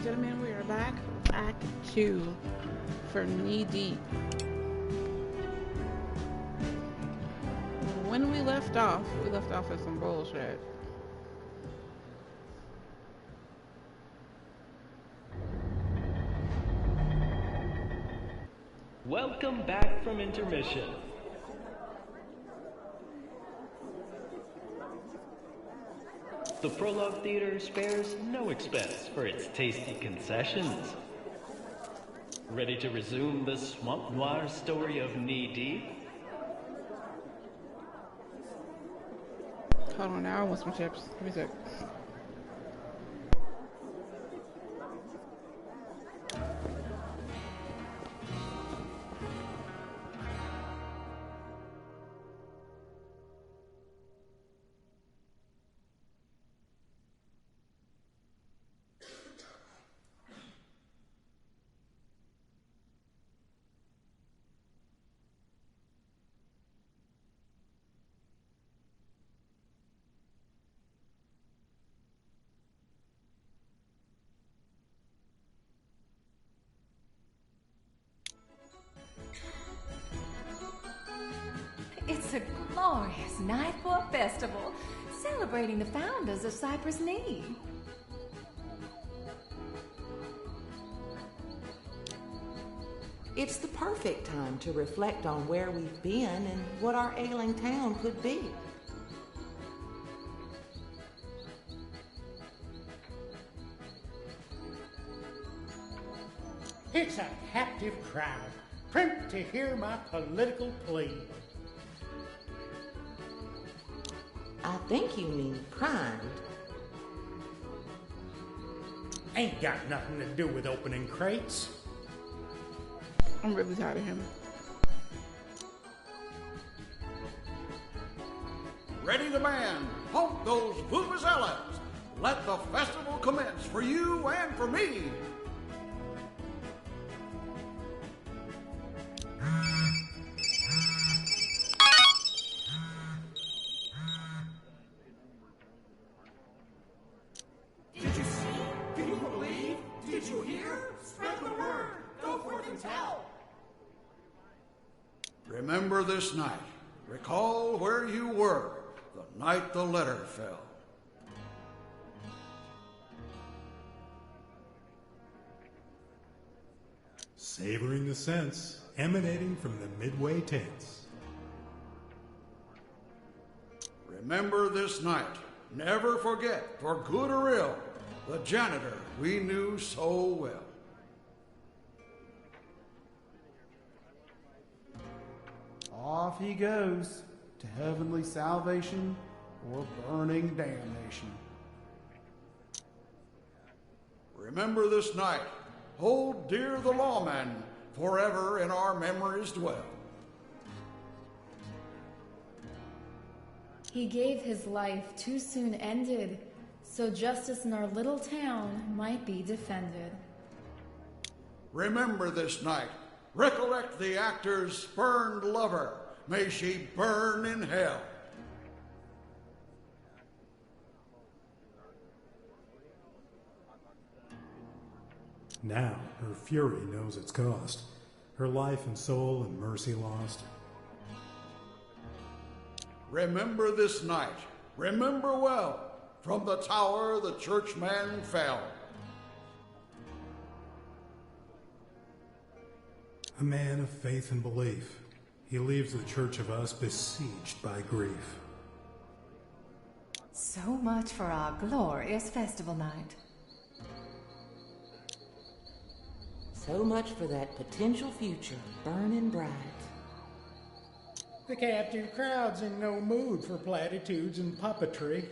gentlemen, we are back with Act 2 for Knee Deep. When we left off with some bullshit. Welcome back from intermission. The Prologue Theater spares no expense for its tasty concessions. Ready to resume the swamp noir story of Knee Deep? Hold on now, I want some chips. Give me a sec. It's a glorious night for a festival, celebrating the founders of Cypress Knee. It's the perfect time to reflect on where we've been and what our ailing town could be. It's a captive crowd, primped to hear my political plea. I think you mean primed. Ain't got nothing to do with opening crates. I'm really tired of him. Ready the band, pump those vuvuzelas. Let the festival commence for you and for me. Did you see? Can you believe? Did you hear? Spread the word. Go forth and tell. Remember this night. Recall where you were the night the letter fell. Savoring the scents emanating from the midway tents. Remember this night. Never forget, for good or ill, the janitor we knew so well. Off he goes to heavenly salvation or burning damnation. Remember this night. Hold dear the lawman, forever in our memories dwell. He gave his life too soon ended, so justice in our little town might be defended. Remember this night. Recollect the actor's spurned lover. May she burn in hell. Now her fury knows its cost, her life and soul in mercy lost. Remember this night. Remember well. From the tower the churchman fell. A man of faith and belief, he leaves the church of us besieged by grief. So much for our glorious festival night. So much for that potential future burning bright. The captive crowd's in no mood for platitudes and puppetry.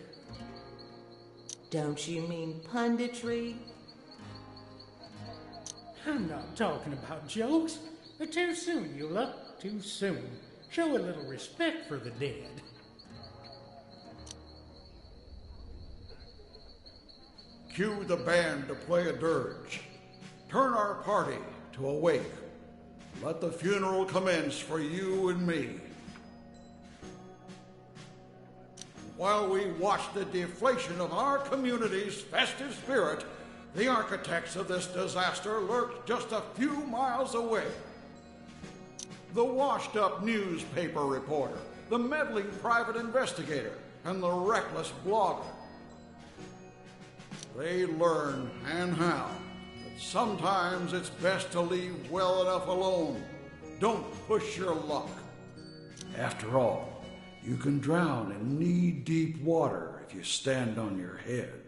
Don't you mean punditry? I'm not talking about jokes. Too soon, Eula. Too soon. Show a little respect for the dead. Cue the band to play a dirge. Turn our party to a wake. Let the funeral commence for you and me. While we watch the deflation of our community's festive spirit, The architects of this disaster lurked just a few miles away. The washed-up newspaper reporter, the meddling private investigator, and the reckless blogger. They learn and how that sometimes it's best to leave well enough alone. Don't push your luck. After all, you can drown in knee-deep water if you stand on your head.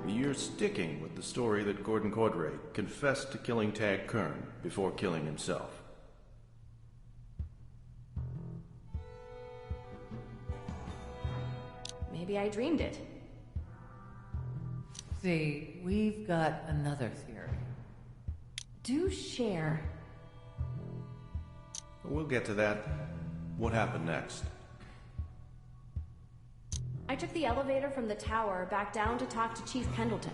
You're sticking with the story that Gordon Cordray confessed to killing Tag Kern before killing himself. Maybe I dreamed it. See, we've got another theory. Do share. We'll get to that. What happened next? I took the elevator from the tower back down to talk to Chief Pendleton.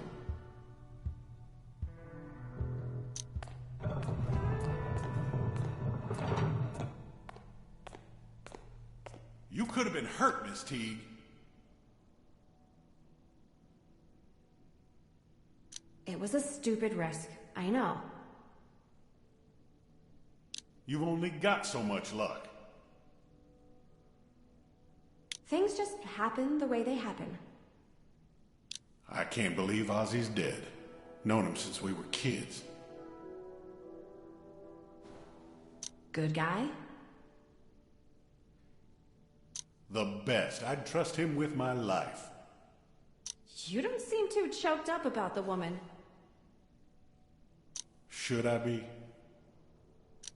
You could have been hurt, Miss Teague. It was a stupid risk, I know. You've only got so much luck. Things just happen the way they happen. I can't believe Ozzy's dead. Known him since we were kids. Good guy? The best. I'd trust him with my life. You don't seem too choked up about the woman. Should I be?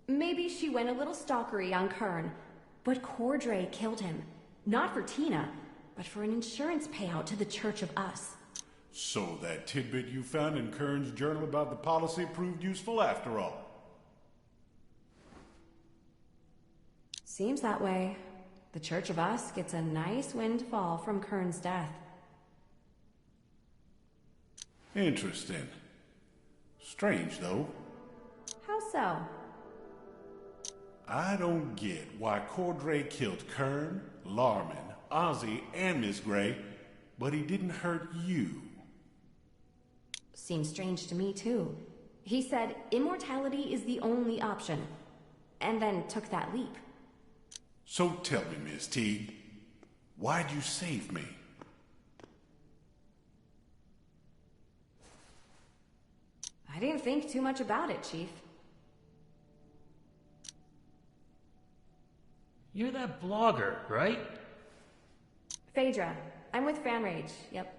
Maybe she went a little stalkery on Kern, but Cordray killed him. Not for Tina, but for an insurance payout to the Church of Us. So that tidbit you found in Kern's journal about the policy proved useful after all. Seems that way. The Church of Us gets a nice windfall from Kern's death. Interesting. Strange, though. How so? I don't get why Cordray killed Kern, Larman, Ozzy, and Miss Gray, but he didn't hurt you. Seems strange to me, too. He said immortality is the only option, and then took that leap. So tell me, Miss Teague, why'd you save me? I didn't think too much about it, Chief. You're that blogger, right? Phaedra. I'm with Fan Rage, yep.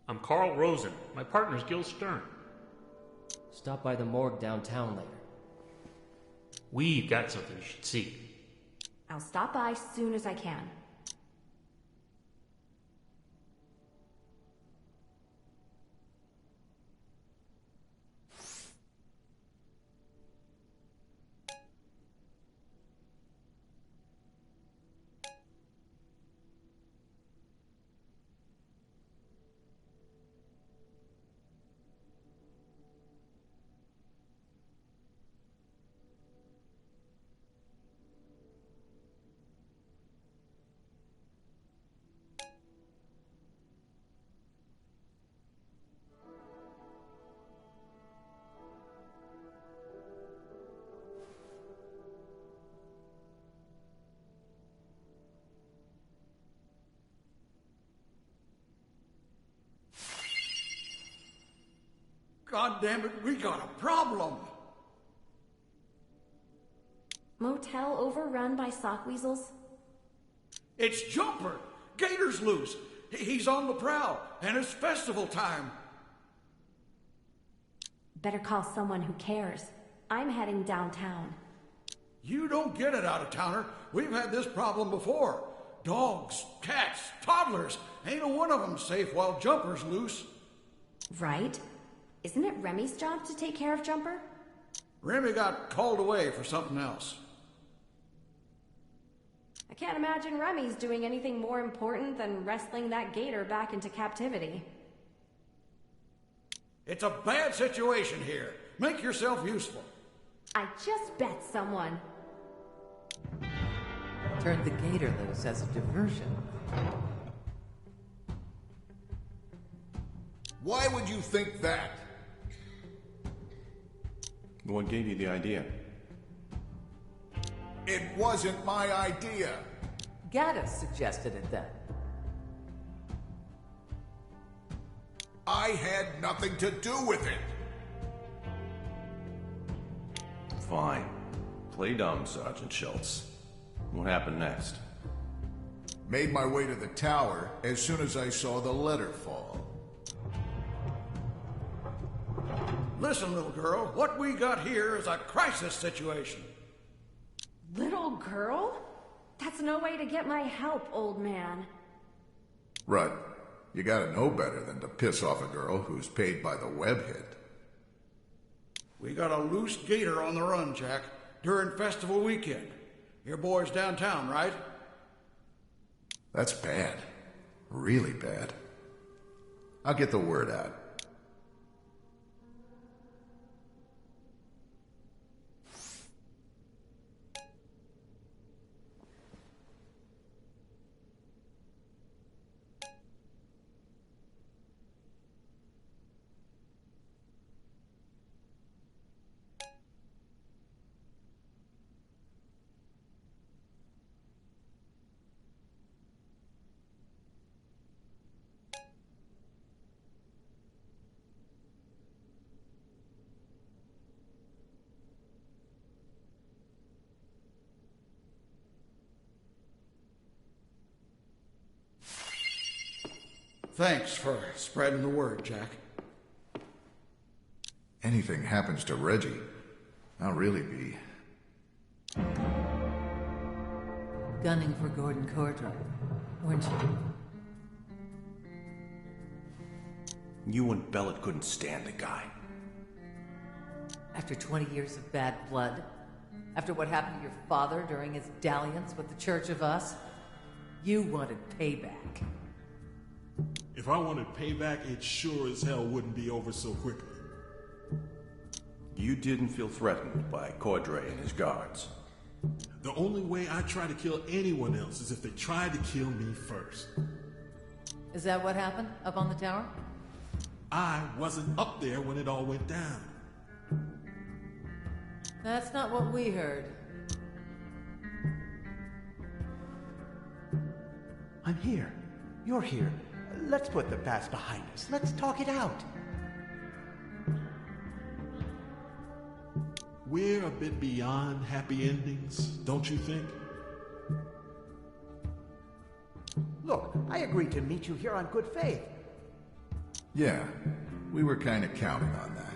I'm Carl Rosen. My partner's Gil Stern. Stop by the morgue downtown later. We've got something you should see. I'll stop by soon as I can. God damn it, we got a problem. Motel overrun by sock weasels? It's Jumper. Gator's loose. He's on the prowl, and it's festival time. Better call someone who cares. I'm heading downtown. You don't get it, out-of-towner. We've had this problem before. Dogs, cats, toddlers. Ain't a one of them safe while Jumper's loose. Right? Isn't it Remy's job to take care of Jumper? Remy got called away for something else. I can't imagine Remy's doing anything more important than wrestling that gator back into captivity. It's a bad situation here. Make yourself useful. I just bet someone. Turned the gator loose as a diversion. Why would you think that? What gave you the idea? It wasn't my idea. Gaddis suggested it then. I had nothing to do with it. Fine. Play dumb, Sergeant Schultz. What happened next? Made my way to the tower as soon as I saw the letter fall. Listen, little girl, what we got here is a crisis situation. Little girl? That's no way to get my help, old man. Rudd, you gotta know better than to piss off a girl who's paid by the webhead. We got a loose gator on the run, Jack, during festival weekend. Your boy's downtown, right? That's bad. Really bad. I'll get the word out. Thanks for spreading the word, Jack. Anything happens to Reggie, I'll really be... Gunning for Gordon Cordray, weren't you? You and Bellet couldn't stand the guy. After 20 years of bad blood? After what happened to your father during his dalliance with the Church of Us? You wanted payback. If I wanted payback, it sure as hell wouldn't be over so quickly. You didn't feel threatened by Cordray and his guards. The only way I try to kill anyone else is if they tried to kill me first. Is that what happened up on the tower? I wasn't up there when it all went down. That's not what we heard. I'm here. You're here. Let's put the past behind us. Let's talk it out. We're a bit beyond happy endings, don't you think? Look, I agreed to meet you here on good faith. Yeah, we were kind of counting on that.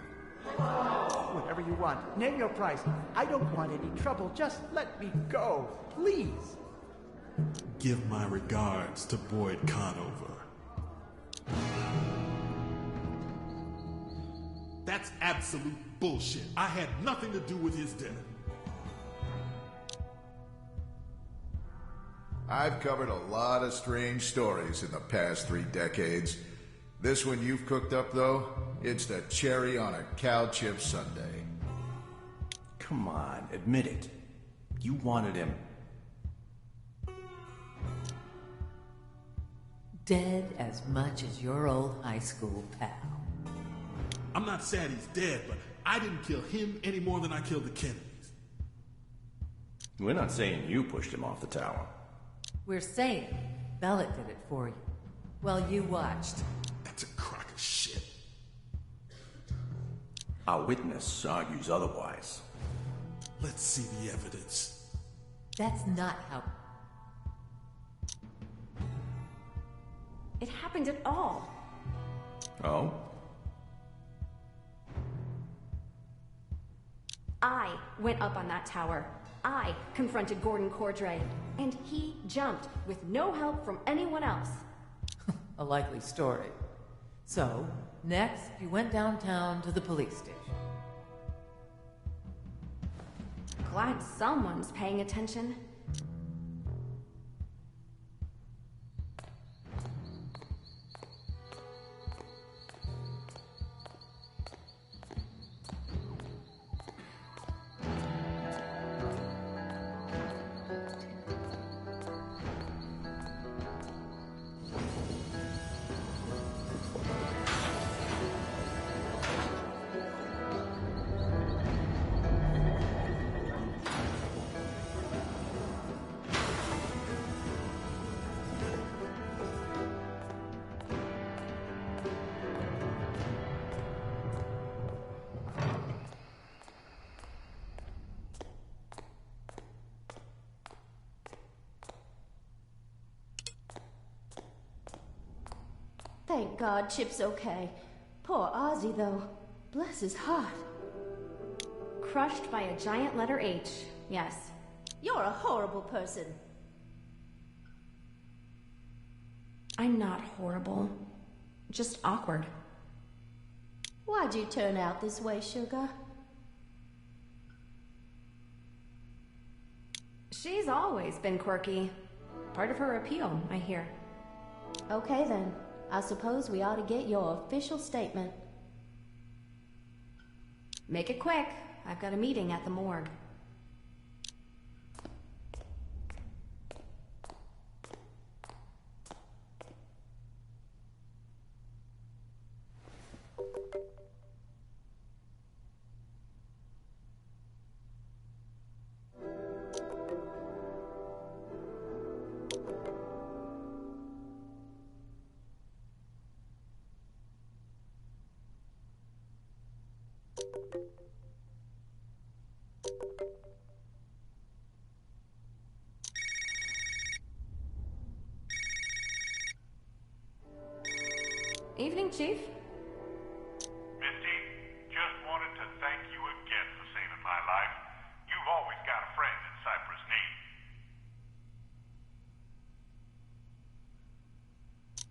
Whatever you want. Name your price. I don't want any trouble. Just let me go. Please. Give my regards to Boyd Conover. That's absolute bullshit. I had nothing to do with his dinner. I've covered a lot of strange stories in the past 3 decades. This one you've cooked up, though, it's the cherry on a cow chip sundae. Come on, admit it. You wanted him. Dead as much as your old high school pal. I'm not sad he's dead, but I didn't kill him any more than I killed the Kennedys. We're not saying you pushed him off the tower. We're saying Bellet did it for you. Well, you watched. That's a crock of shit. Our witness argues otherwise. Let's see the evidence. That's not how... It happened at all. Oh? I went up on that tower. I confronted Gordon Cordray, and he jumped with no help from anyone else. A likely story. So, next, you went downtown to the police station. Glad someone's paying attention. Thank God Chip's okay. Poor Ozzy, though. Bless his heart. Crushed by a giant letter H, yes. You're a horrible person. I'm not horrible. Just awkward. Why'd you turn out this way, Sugar? She's always been quirky. Part of her appeal, I hear. Okay then. I suppose we ought to get your official statement. Make it quick. I've got a meeting at the morgue. Evening, Chief. Misty, just wanted to thank you again for saving my life. You've always got a friend in Cypress Need.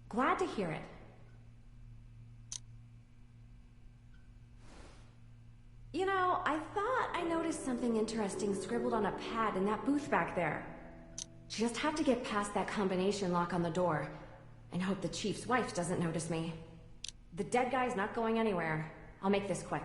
Glad to hear it. You know, I thought I noticed something interesting scribbled on a pad in that booth back there. Just have to get past that combination lock on the door. And hope the Chief's wife doesn't notice me. The dead guy's not going anywhere. I'll make this quick.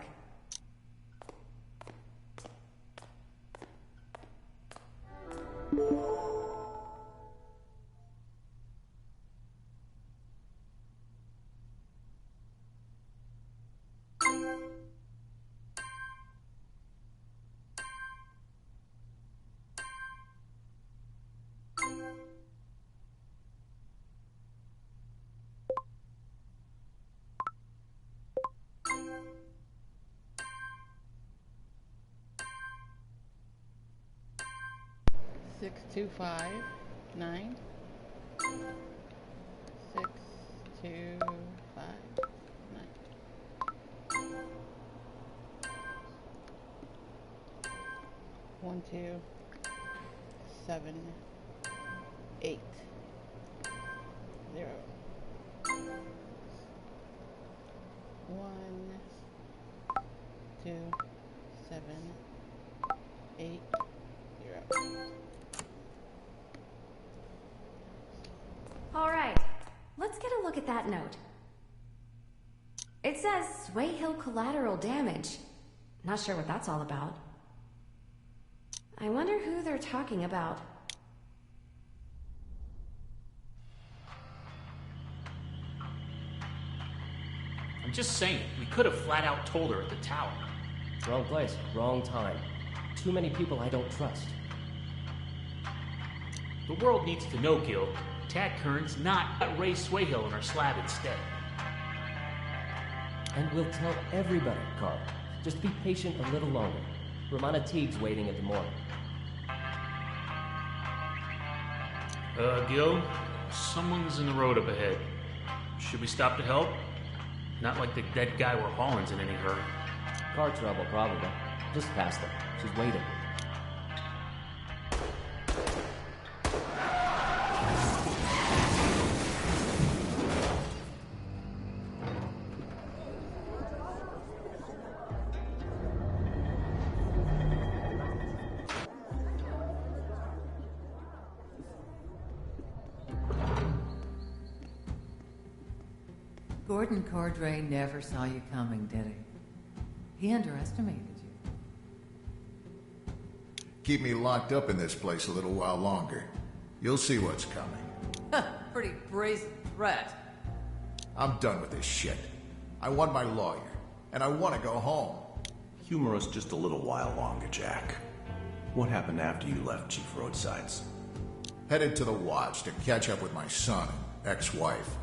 Six, 259 6259. 1278 0 1 2 7 8 0. All right, let's get a look at that note. It says Sway Hill collateral damage. Not sure what that's all about. I wonder who they're talking about. I'm just saying, we could have flat out told her at the tower. Wrong place, wrong time. Too many people I don't trust. The world needs to know, Gil. Tad Kern's not at Ray Swayhill in our slab instead. And we'll tell everybody, Carl. Just be patient a little longer. Romana Teague's waiting at the morgue. Gil, someone's in the road up ahead. Should we stop to help? Not like the dead guy we're hauling's in any hurry. Car trouble, probably. Just past them. She's waiting. Gordon Cordray never saw you coming, did he? He underestimated you. Keep me locked up in this place a little while longer. You'll see what's coming. Pretty brazen threat. I'm done with this shit. I want my lawyer, and I want to go home. Humor us just a little while longer, Jack. What happened after you left Chief Roadsides? Headed to the Watch to catch up with my son and ex-wife.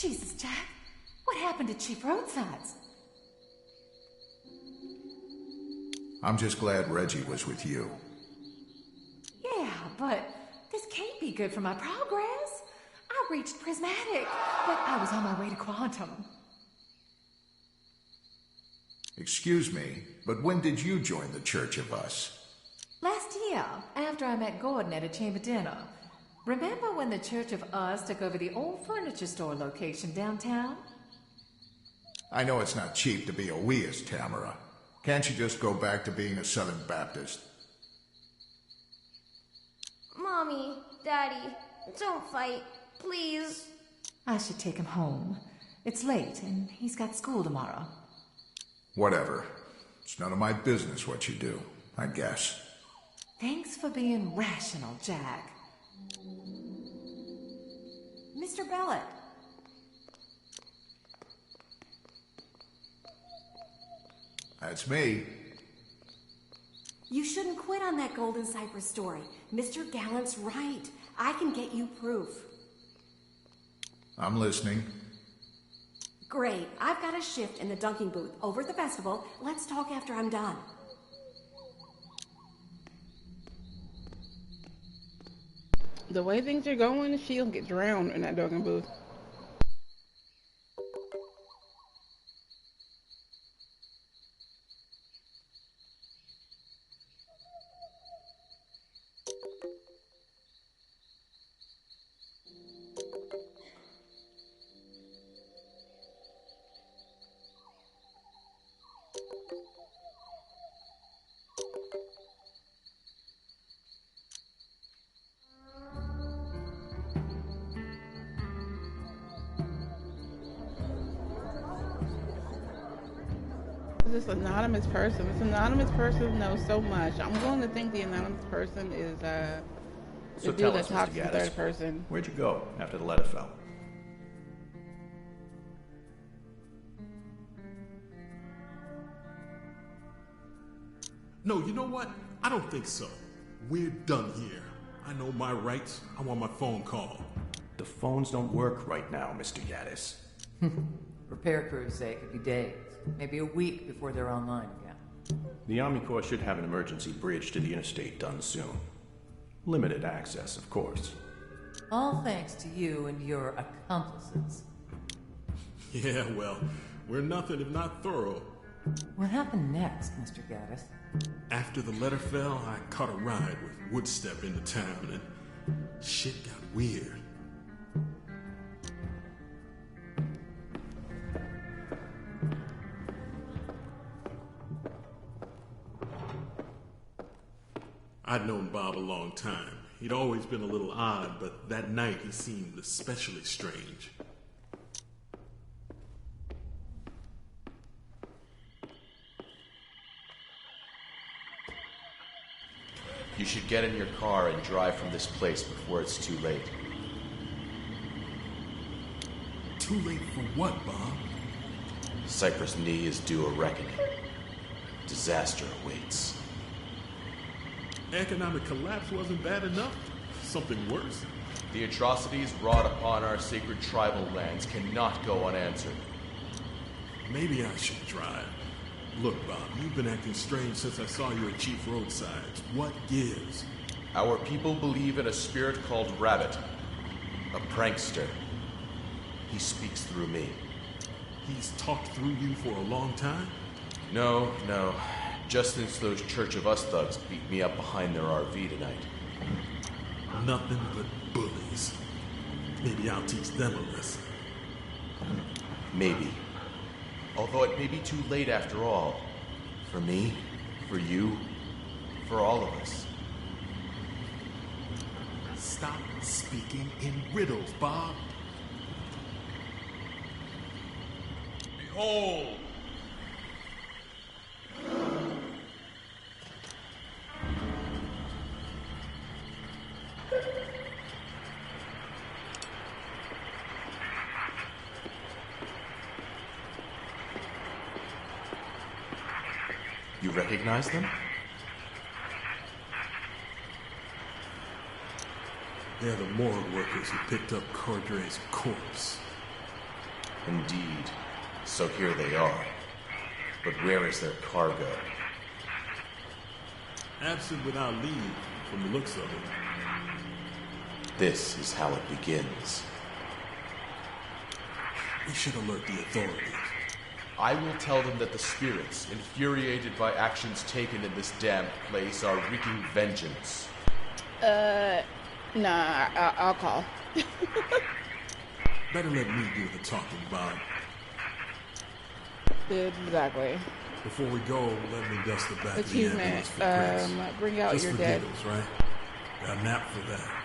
Jesus, Jack. What happened to Chief Roadsides? I'm just glad Reggie was with you. Yeah, but this can't be good for my progress. I reached Prismatic, but I was on my way to Quantum. Excuse me, but when did you join the Church of Us? Last year, after I met Gordon at a chamber dinner. Remember when the Church of Us took over the old furniture store location downtown? I know it's not cheap to be a weist, Tamara. Can't you just go back to being a Southern Baptist? Mommy, Daddy, don't fight, please. I should take him home. It's late, and he's got school tomorrow. Whatever. It's none of my business what you do, I guess. Thanks for being rational, Jack. Mr. Bellet. That's me. You shouldn't quit on that Golden Cypress story. Mr. Gallant's right. I can get you proof. I'm listening. Great. I've got a shift in the dunking booth over at the festival. Let's talk after I'm done. The way things are going, she'll get drowned in that dunking booth. This anonymous person. This anonymous person knows so much. I'm willing to think the anonymous person is So the tell dude us, that talks Mr. in Gaddis, third person. where'd you go after the letter fell? No, you know what? I don't think so. We're done here. I know my rights. I want my phone call. The phones don't work right now, Mr. Gaddis. Repair crews say it could be days, maybe a week before they're online again. The Army Corps should have an emergency bridge to the interstate done soon. Limited access, of course. All thanks to you and your accomplices. Yeah, well, we're nothing if not thorough. What happened next, Mr. Gaddis? After the letter fell, I caught a ride with Woodstep into town, and shit got weird. I'd known Bob a long time. He'd always been a little odd, but that night he seemed especially strange. You should get in your car and drive from this place before it's too late. Too late for what, Bob? Cypress Knee is due a reckoning. Disaster awaits. Economic collapse wasn't bad enough? Something worse? The atrocities wrought upon our sacred tribal lands cannot go unanswered. Maybe I should drive. Look, Bob, you've been acting strange since I saw you at Chief Roadsides. What gives? Our people believe in a spirit called Rabbit. A prankster. He speaks through me. He's talked through you for a long time? No. Just since those Church of Us thugs beat me up behind their RV tonight. Nothing but bullies. Maybe I'll teach them a lesson. Maybe. Although it may be too late after all. For me, for you, for all of us. Stop speaking in riddles, Bob. Behold! You recognize them? They're the morgue workers who picked up Cordray's corpse. Indeed. So here they are. But where is their cargo? Absent without leave, from the looks of it. This is how it begins. We should alert the authorities. I will tell them that the spirits, infuriated by actions taken in this damned place, are wreaking vengeance. Nah, I'll call. Better let me do the talking, Bob. Exactly. Before we go, let me dust the back of the Achievement. ambulance for Chris. Bring out Just your for dead. giggles, right? Got a nap for that.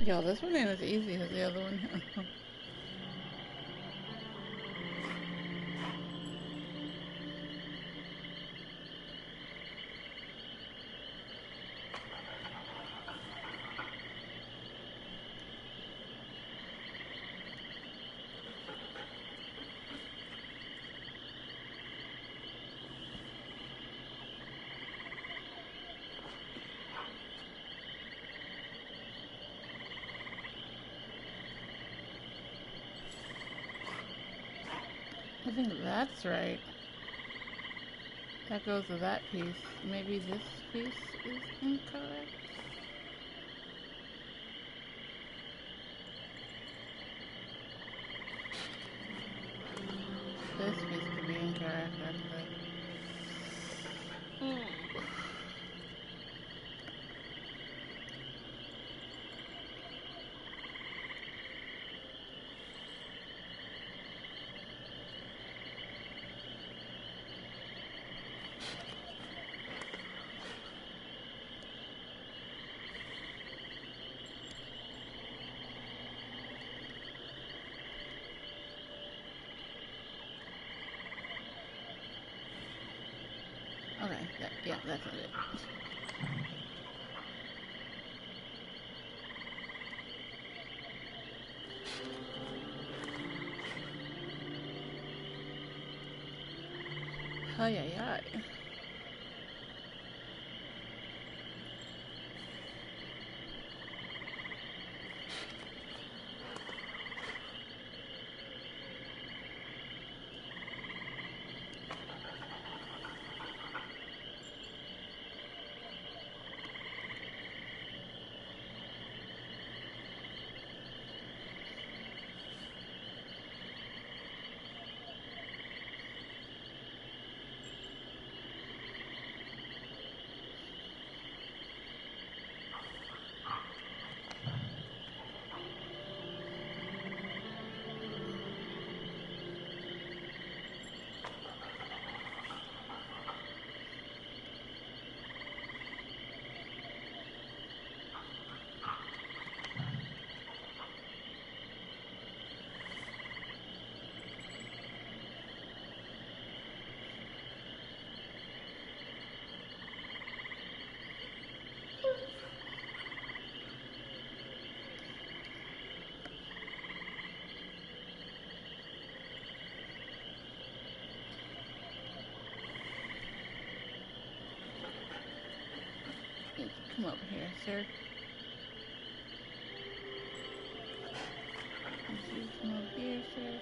Yo, this one ain't as easy as the other one. I think that's right. That goes to that piece. Maybe this piece is incorrect. This piece could be incorrect, actually. Okay, yeah, that's not it. Ay, ay, ay. Come over here, sir. Come over here, sir.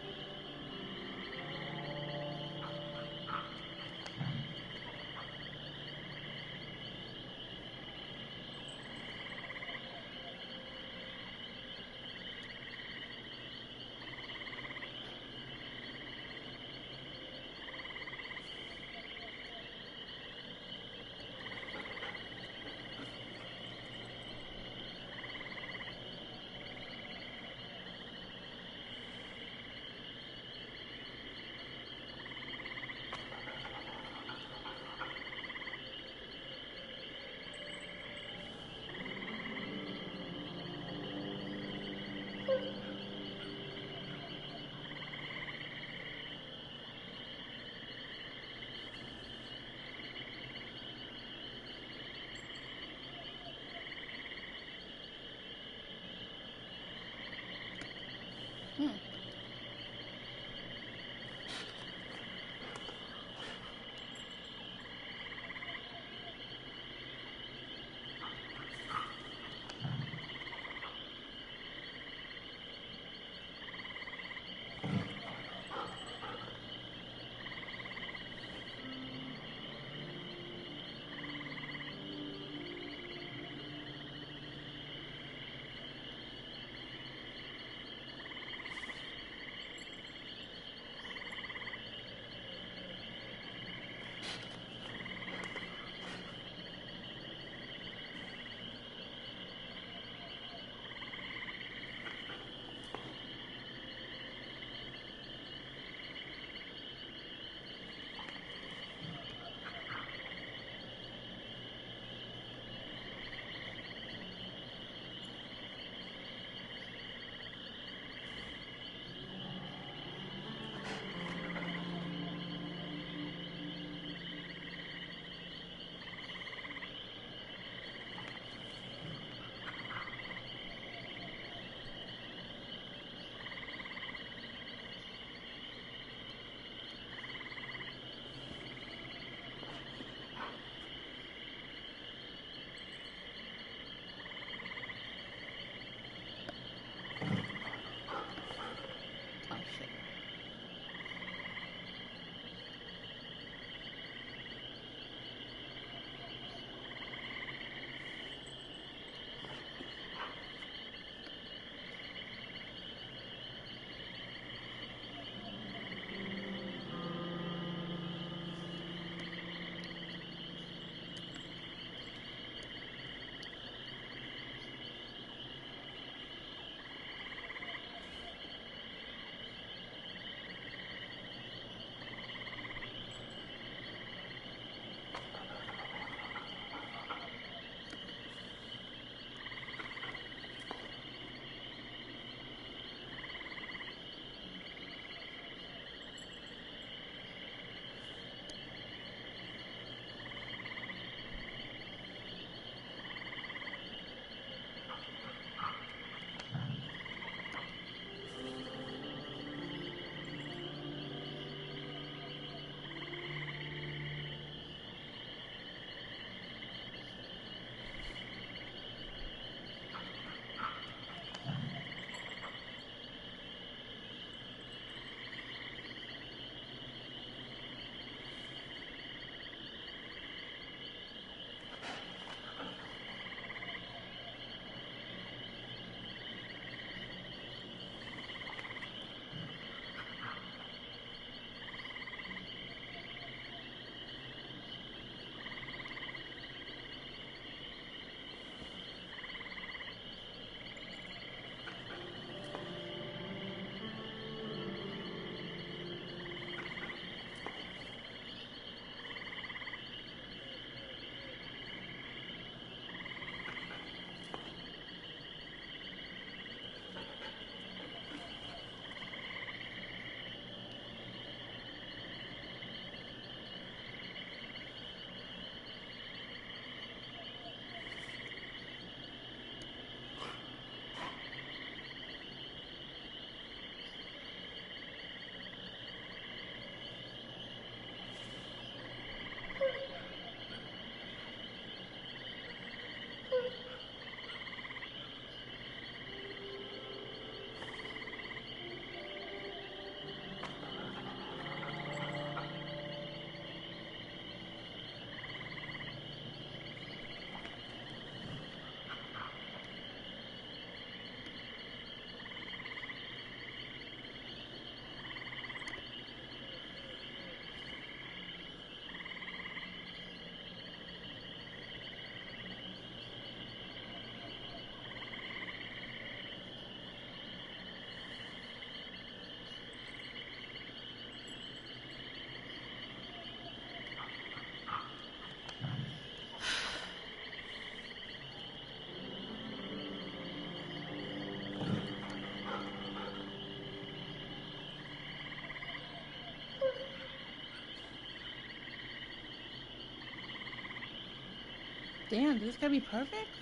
Damn, this gotta be perfect?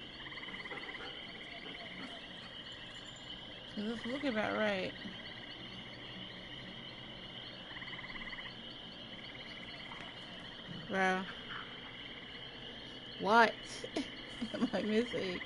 Cause it's looking about right. Bro. What am I missing?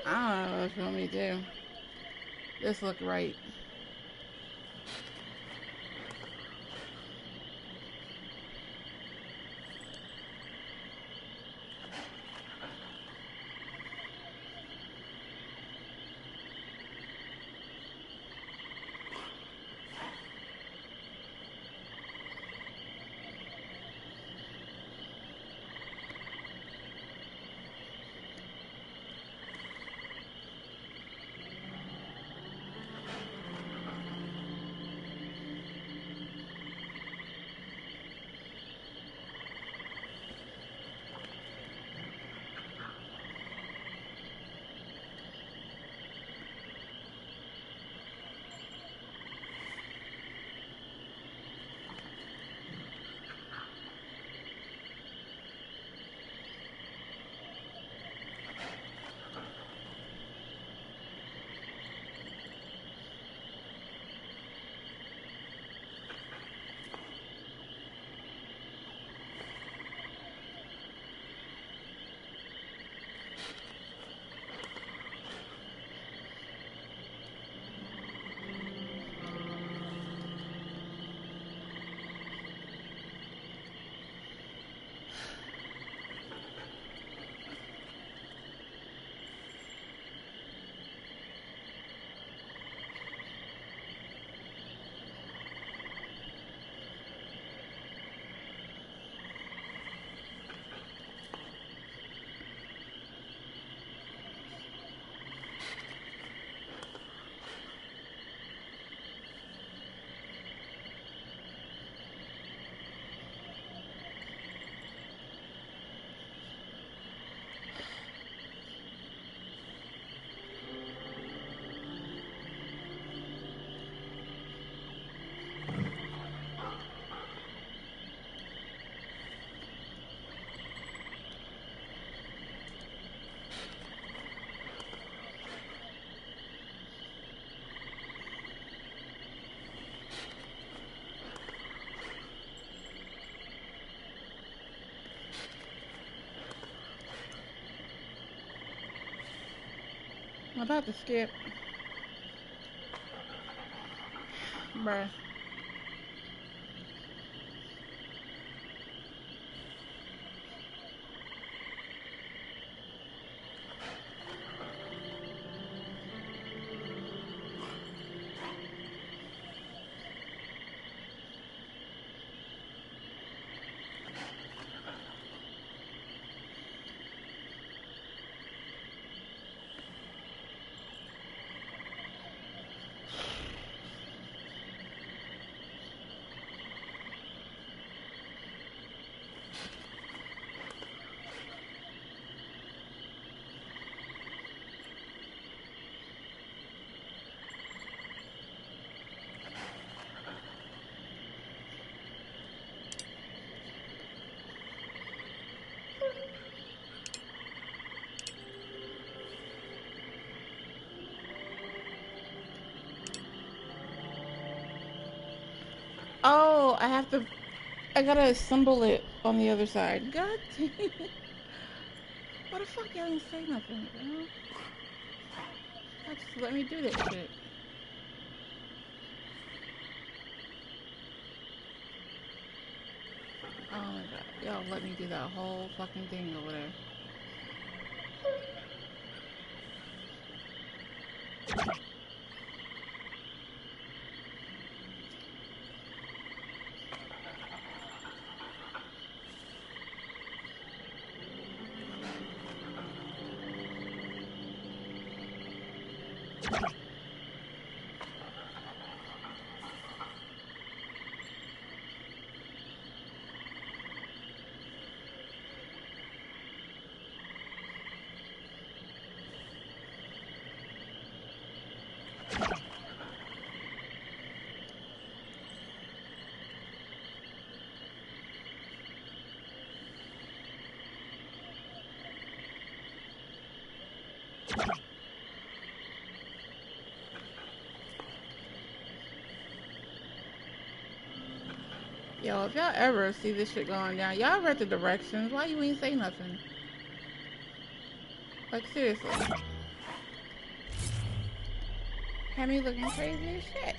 I don't know what you want me to do. This look right. I'm about to skip. Bruh. Oh, I gotta assemble it on the other side. God dang it. Why the fuck y'all didn't say nothing, bro? Just let me do that shit. Oh my god. Y'all let me do that whole fucking thing over there. Yo, if y'all ever see this shit going down, y'all read the directions. Why you ain't say nothing? Like, seriously. Had me looking crazy as shit.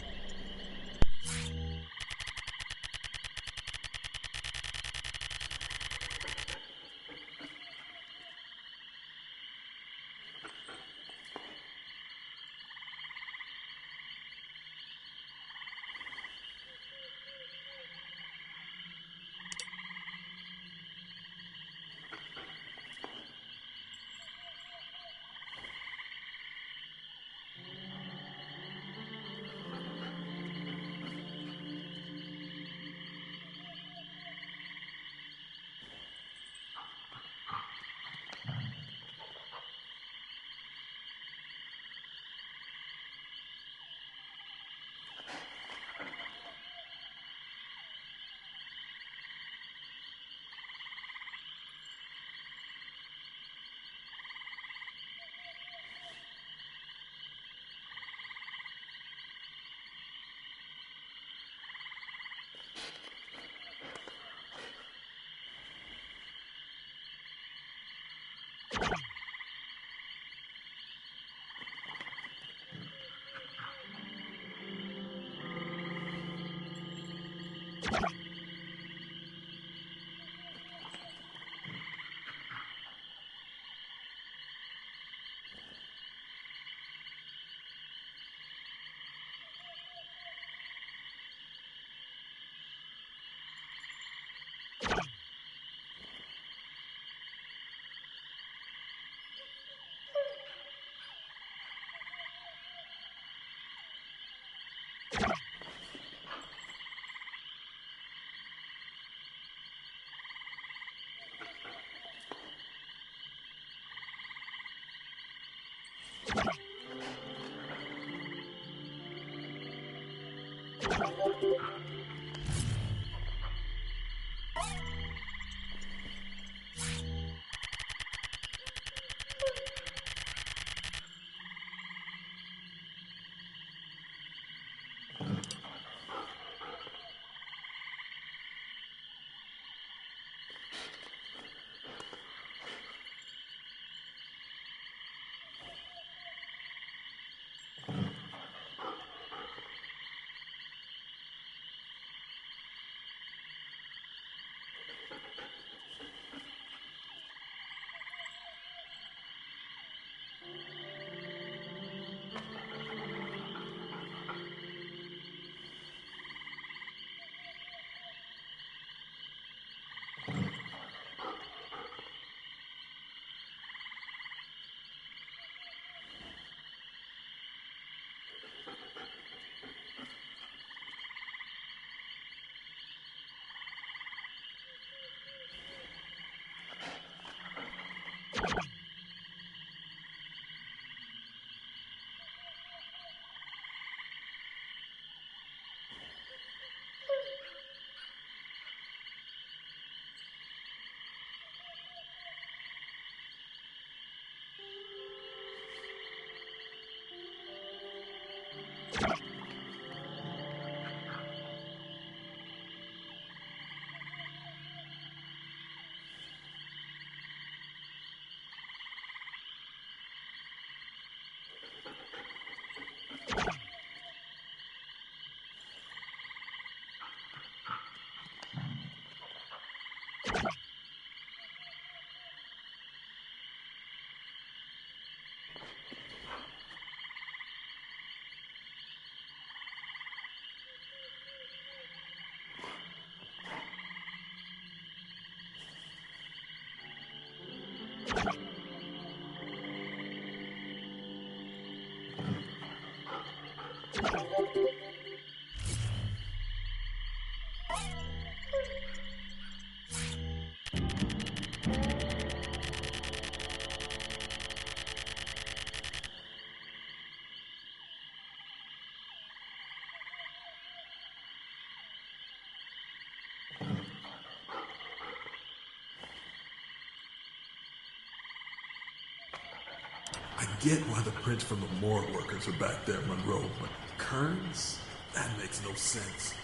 I get why the prints from the morgue workers are back there, Monroe, but Kern's? That makes no sense.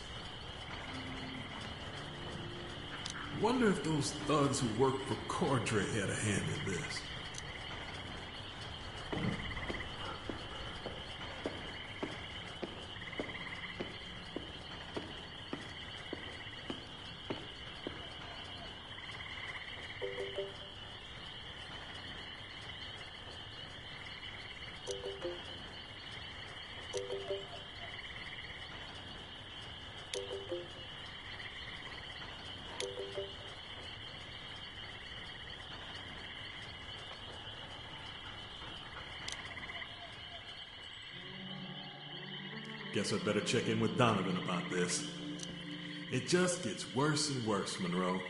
Wonder if those thugs who work for Cordray had a hand in this. Guess I'd better check in with Donovan about this. It just gets worse and worse, Monroe.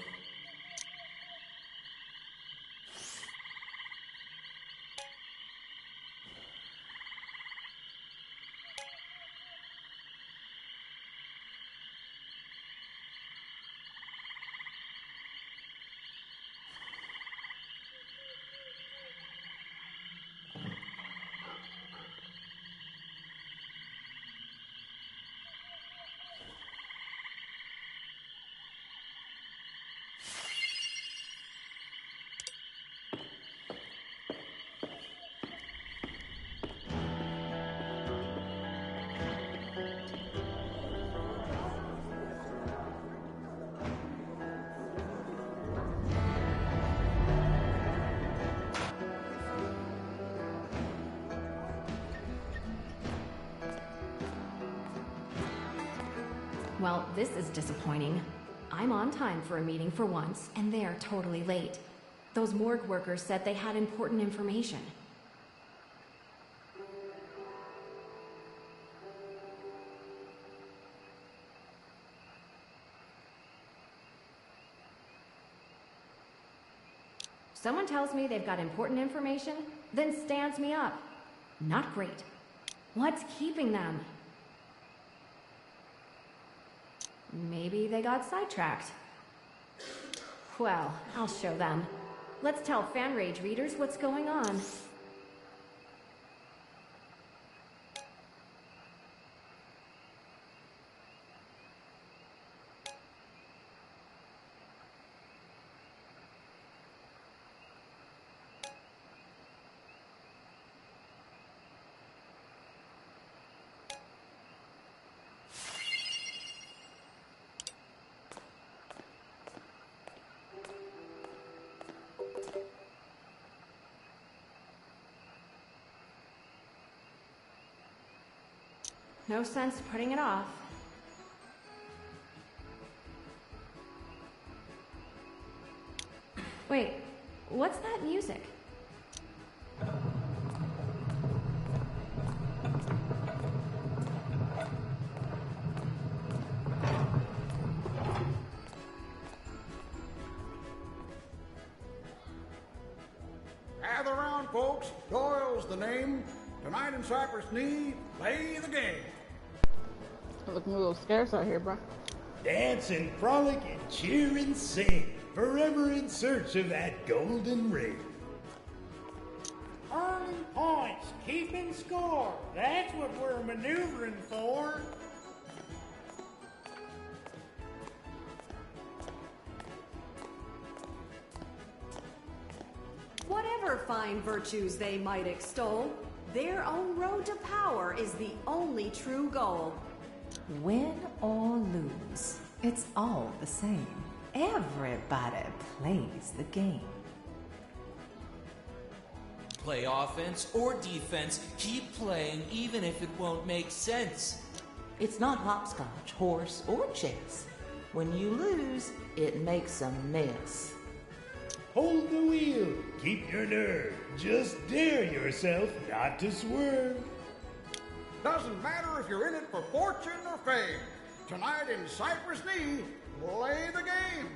Well, this is disappointing. I'm on time for a meeting for once, and they're totally late. Those morgue workers said they had important information. Someone tells me they've got important information, then stands me up. Not great. What's keeping them? Maybe they got sidetracked. Well, I'll show them. Let's tell Fan Rage readers what's going on. No sense putting it off. Wait, what's that music? Gather round, folks. Doyle's the name. Tonight in Cypress Knee, play the game. Looking a little scarce out here, bro. Dance and frolic and cheer and sing, forever in search of that golden ring. Earning points, keeping score. That's what we're maneuvering for. Whatever fine virtues they might extol, their own road to power is the only true goal. Win or lose, it's all the same. Everybody plays the game. Play offense or defense, keep playing even if it won't make sense. It's not hopscotch, horse, or chess. When you lose, it makes a mess. Hold the wheel, keep your nerve, just dare yourself not to swerve. Doesn't matter if you're in it for fortune or fame. Tonight in Cypress Knee, play the game.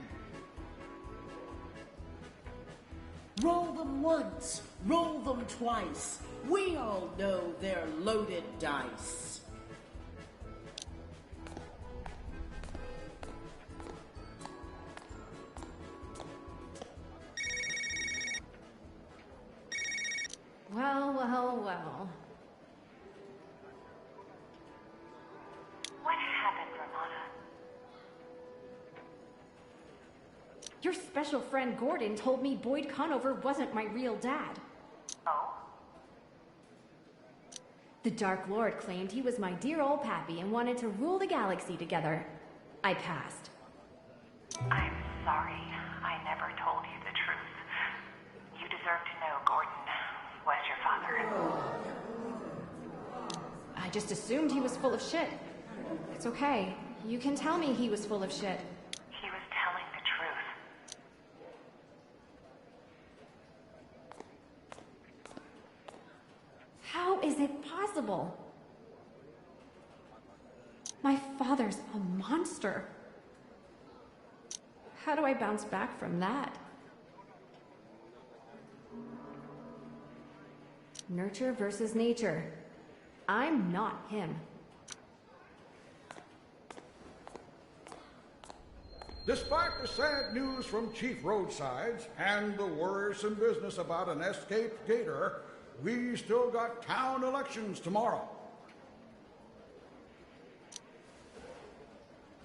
Roll them once, roll them twice. We all know they're loaded dice. Well, Well, well. What happened, Ramona? Your special friend Gordon told me Boyd Conover wasn't my real dad. Oh? The Dark Lord claimed he was my dear old pappy and wanted to rule the galaxy together. I passed. I'm sorry. I never told you the truth. You deserve to know Gordon was your father. I just assumed he was full of shit. It's okay. You can tell me he was full of shit. He was telling the truth. How is it possible? My father's a monster. How do I bounce back from that? Nurture versus nature. I'm not him. Despite the sad news from Chief Roadsides and the worrisome business about an escaped gator, we still got town elections tomorrow.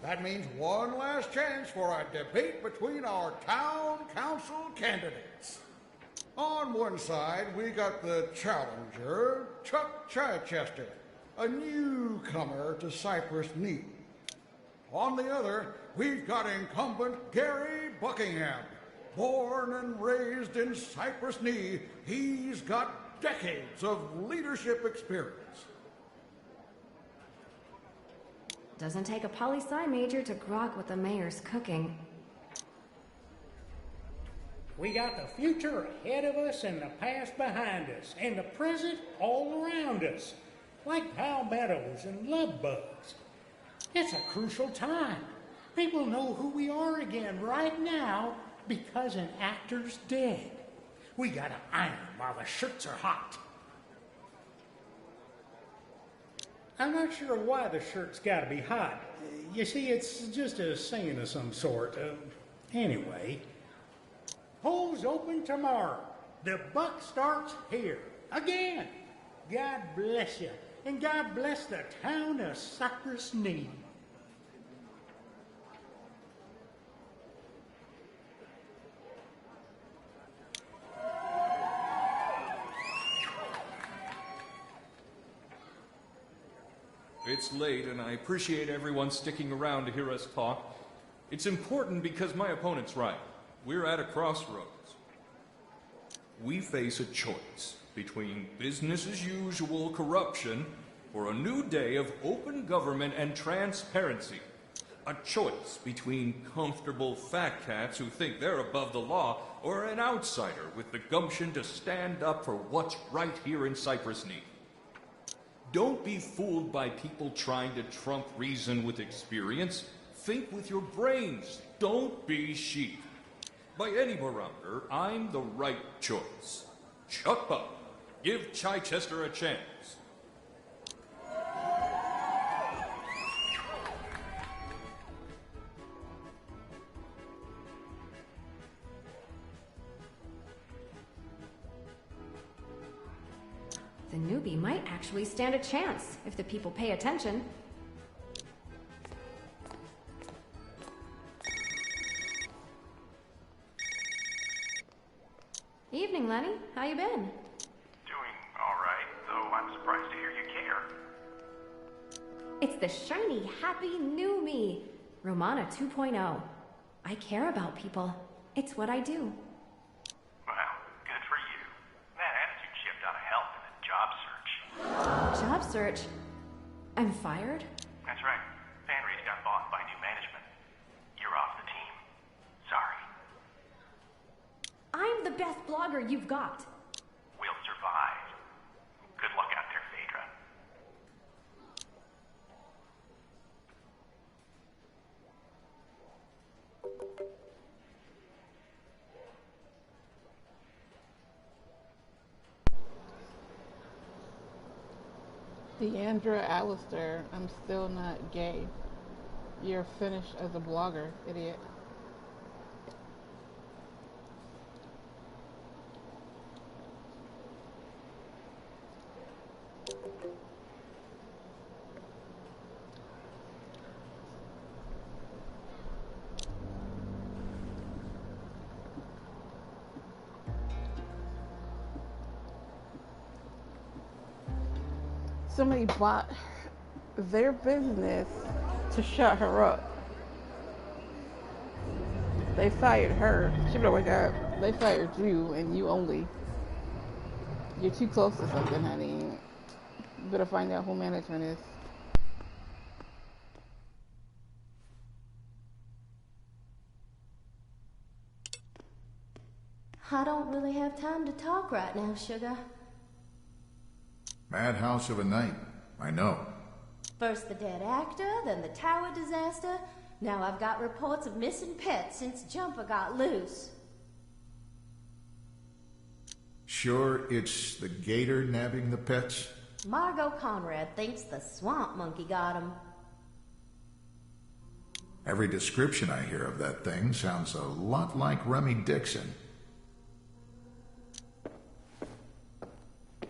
That means one last chance for a debate between our town council candidates. On one side, we got the challenger, Chuck Chichester, a newcomer to Cypress Knee. On the other, we've got incumbent Gary Buckingham. Born and raised in Cypress Knee, he's got decades of leadership experience. Doesn't take a poli-sci major to grok what the mayor's cooking. We got the future ahead of us and the past behind us, and the present all around us, like palmettos and love bugs. It's a crucial time. People know who we are again right now because an actor's dead. We gotta iron while the shirts are hot. I'm not sure why the shirt's gotta be hot. You see, it's just a saying of some sort. Anyway, polls open tomorrow. The buck starts here. Again. God bless you. And God bless the town of Cypress Knee. It's late, and I appreciate everyone sticking around to hear us talk. It's important because my opponent's right. We're at a crossroads. We face a choice between business as usual corruption or a new day of open government and transparency. A choice between comfortable fat cats who think they're above the law or an outsider with the gumption to stand up for what's right here in Cypress Knee. Don't be fooled by people trying to trump reason with experience. Think with your brains. Don't be sheep. By any barometer, I'm the right choice. Chuck Buck, give Chichester a chance. The newbie might actually stand a chance if the people pay attention. Evening, Lenny. How you been? Doing all right, though I'm surprised to hear you care. It's the shiny, happy new me. Romana 2.0. I care about people. It's what I do. Well, good for you. That attitude shift ought to help in the job search. Job search? I'm fired? That's right. Fanry's got bought by new management. You're off the team. Sorry. I'm the best blogger you've got. We'll survive. Good luck out there, Phaedra. Deandra Alistair, I'm still not gay. You're finished as a blogger, idiot. somebody bought their business to shut her up. They fired her. She better wake up. They fired you, and you only. You're too close to something, honey. You better find out who management is. I don't really have time to talk right now, sugar. Madhouse of a night. I know. First the dead actor, then the tower disaster. Now I've got reports of missing pets since Jumper got loose. Sure it's the gator nabbing the pets? Margot Conrad thinks the swamp monkey got him. Every description I hear of that thing sounds a lot like Remy Dixon.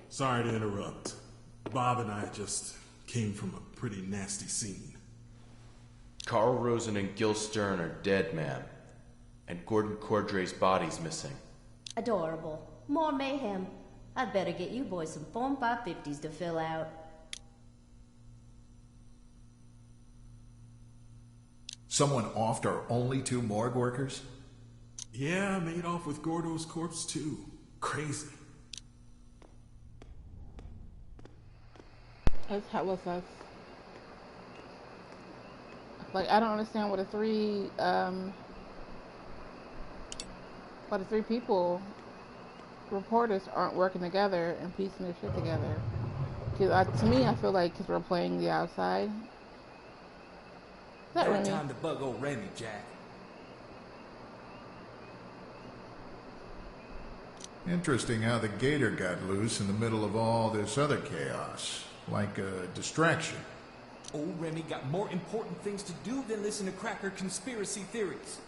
Sorry to interrupt. Bob and I just came from a pretty nasty scene. Carl Rosen and Gil Stern are dead, ma'am. And Gordon Cordray's body's missing. Adorable. More mayhem. I'd better get you boys some Form 550s to fill out. Someone offed our only 2 morgue workers? Yeah, made off with Gordo's corpse too. Crazy. That's how was us. Like, I don't understand what the three people, reporters, aren't working together and piecing their shit together. Because to me, I feel like because we're playing the outside. Is that No Remy? time to bug old Remy, Jack. Interesting how the gator got loose in the middle of all this other chaos. Like a distraction. Old Remy got more important things to do than listen to cracker conspiracy theories.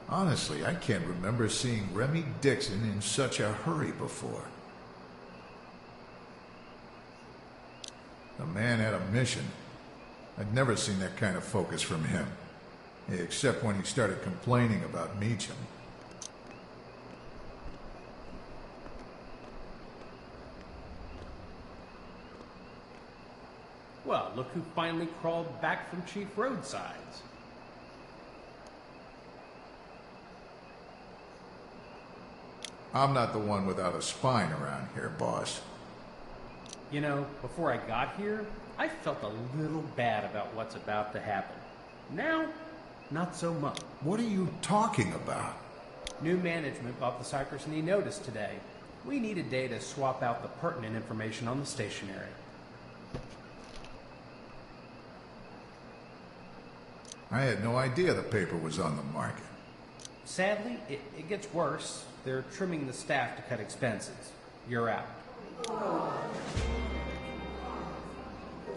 Honestly, I can't remember seeing Remy Dixon in such a hurry before. The man had a mission. I'd never seen that kind of focus from him. Except when he started complaining about Meacham. Well, look who finally crawled back from Chief Roadsides. I'm not the one without a spine around here, boss. You know, before I got here, I felt a little bad about what's about to happen. Now, not so much. What are you talking about? New management bought the Cypress Knee Notice today. We need a day to swap out the pertinent information on the stationery. I had no idea the paper was on the market. Sadly, it gets worse. They're trimming the staff to cut expenses. You're out.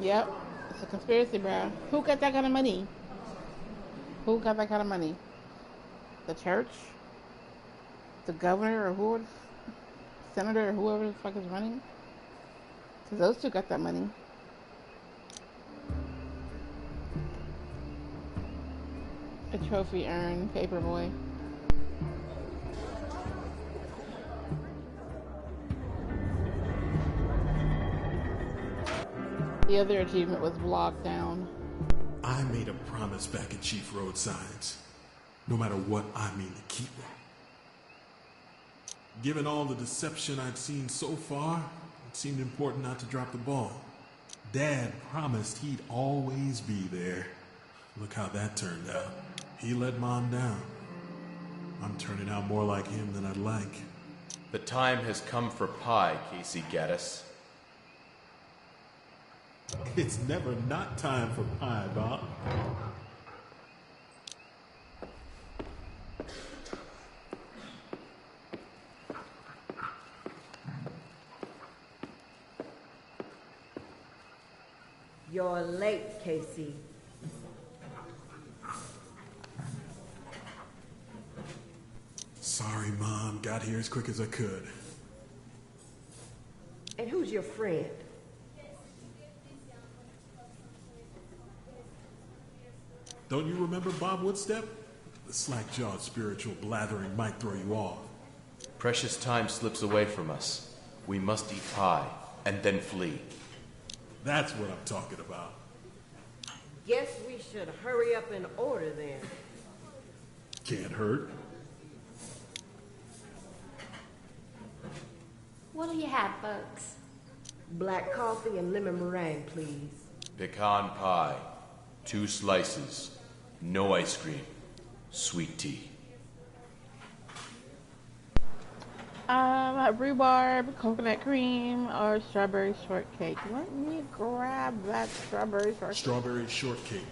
Yep, it's a conspiracy, bro. Who got that kind of money? Who got that kind of money? The church? The governor or who? Senator or whoever the fuck is running? Because those two got that money. A trophy earned, paperboy. The other achievement was locked down. I made a promise back at Chief Roadsides. No matter what, I mean to keep it. Given all the deception I'd seen so far, it seemed important not to drop the ball. Dad promised he'd always be there. Look how that turned out. He let Mom down. I'm turning out more like him than I'd like. The time has come for pie, Casey Gaddis. It's never not time for pie, Bob. You're late, Casey. Sorry, Mom. Got here as quick as I could. And who's your friend? Don't you remember Bob Woodstep? The slack-jawed spiritual blathering might throw you off. Precious time slips away from us. We must eat pie, and then flee. That's what I'm talking about. Guess we should hurry up and order then. Can't hurt. What'll you have, folks? Black coffee and lemon meringue, please. Pecan pie. 2 slices. No ice cream. Sweet tea. Rhubarb, coconut cream, or strawberry shortcake. Let me grab that strawberry shortcake. Strawberry shortcake.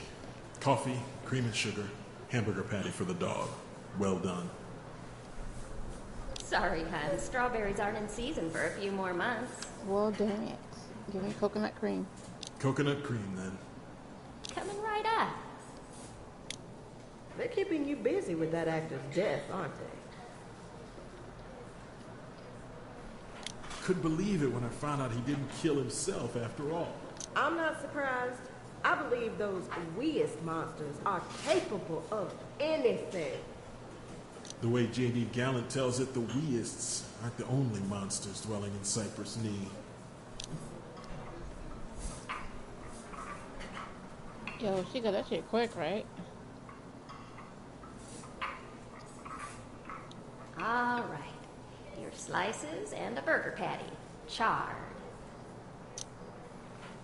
Coffee, cream and sugar, hamburger patty for the dog. Well done. Sorry, hun. Strawberries aren't in season for a few more months. Well, dang it. Give me coconut cream. Coconut cream, then. Coming right up. They're keeping you busy with that actor's death, aren't they? Couldn't believe it when I found out he didn't kill himself after all. I'm not surprised. I believe those weest monsters are capable of anything. The way J.D. Gallant tells it, the weists aren't the only monsters dwelling in Cypress Knee. Yo, she got that shit quick, right? All right. Your slices and a burger patty. Charred.